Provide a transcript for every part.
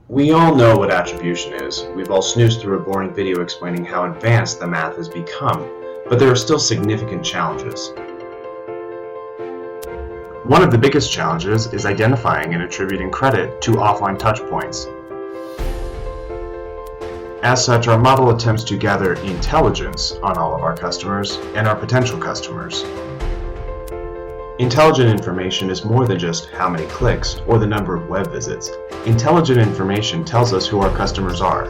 We all know what attribution is. We've all snoozed through a boring video explaining how advanced the math has become, but there are still significant challenges. One of the biggest challenges is identifying and attributing credit to offline touchpoints. As such, our model attempts to gather intelligence on all of our customers and our potential customers. Intelligent information is more than just how many clicks or the number of web visits. Intelligent information tells us who our customers are.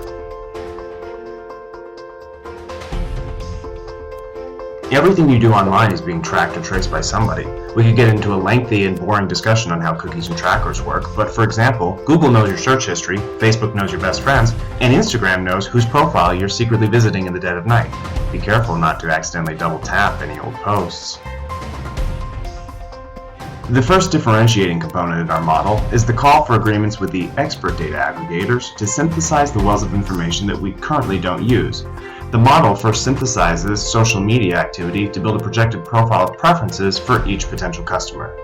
Everything you do online is being tracked or traced by somebody. We could get into a lengthy and boring discussion on how cookies and trackers work, but for example, Google knows your search history, Facebook knows your best friends, and Instagram knows whose profile you're secretly visiting in the dead of night. Be careful not to accidentally double tap any old posts. The first differentiating component in our model is the call for agreements with the expert data aggregators to synthesize the wells of information that we currently don't use. The model first synthesizes social media activity to build a projected profile of preferences for each potential customer.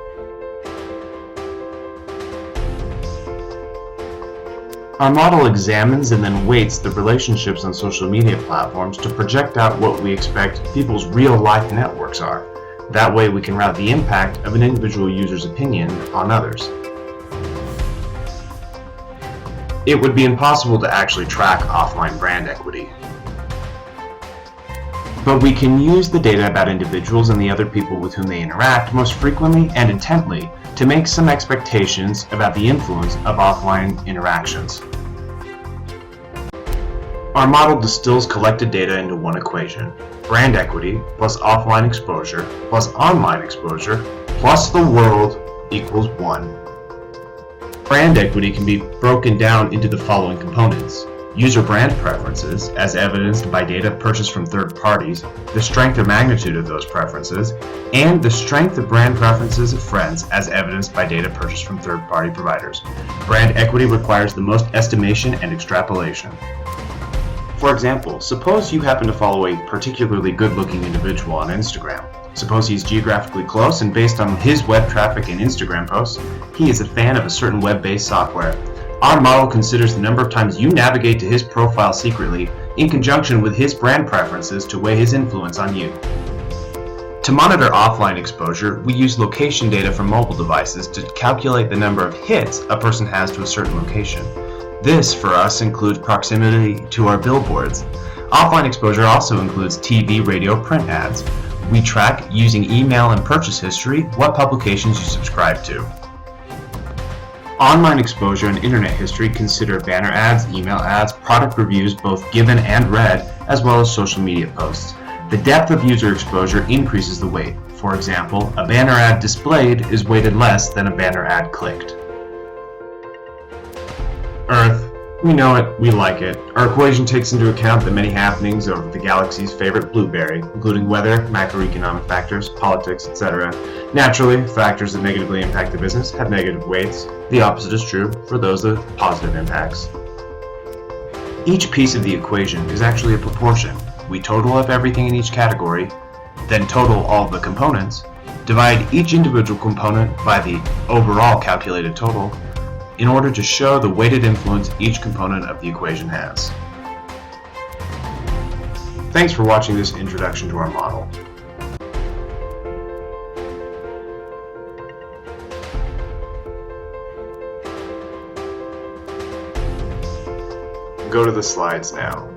Our model examines and then weights the relationships on social media platforms to project out what we expect people's real-life networks are. That way we can route the impact of an individual user's opinion on others. It would be impossible to actually track offline brand equity. But we can use the data about individuals and the other people with whom they interact most frequently and intently to make some expectations about the influence of offline interactions. Our model distills collected data into one equation: brand equity plus offline exposure plus online exposure plus the world equals 1. Brand equity can be broken down into the following components: user brand preferences, as evidenced by data purchased from third parties, the strength or magnitude of those preferences, and the strength of brand preferences of friends, as evidenced by data purchased from third-party providers. Brand equity requires the most estimation and extrapolation. For example, suppose you happen to follow a particularly good-looking individual on Instagram. Suppose he's geographically close, and based on his web traffic and Instagram posts, he is a fan of a certain web-based software. Our model considers the number of times you navigate to his profile secretly in conjunction with his brand preferences to weigh his influence on you. To monitor offline exposure, we use location data from mobile devices to calculate the number of hits a person has to a certain location. This, for us, includes proximity to our billboards. Offline exposure also includes TV, radio, print ads. We track, using email and purchase history, what publications you subscribe to. Online exposure and internet history consider banner ads, email ads, product reviews, both given and read, as well as social media posts. The depth of user exposure increases the weight. For example, a banner ad displayed is weighted less than a banner ad clicked. Earth. We know it, we like it. Our equation takes into account the many happenings of the galaxy's favorite blueberry, including weather, macroeconomic factors, politics, etc. Naturally, factors that negatively impact the business have negative weights. The opposite is true for those with positive impacts. Each piece of the equation is actually a proportion. We total up everything in each category, then total all the components, divide each individual component by the overall calculated total, in order to show the weighted influence each component of the equation has. Thanks for watching this introduction to our model. Go to the slides now.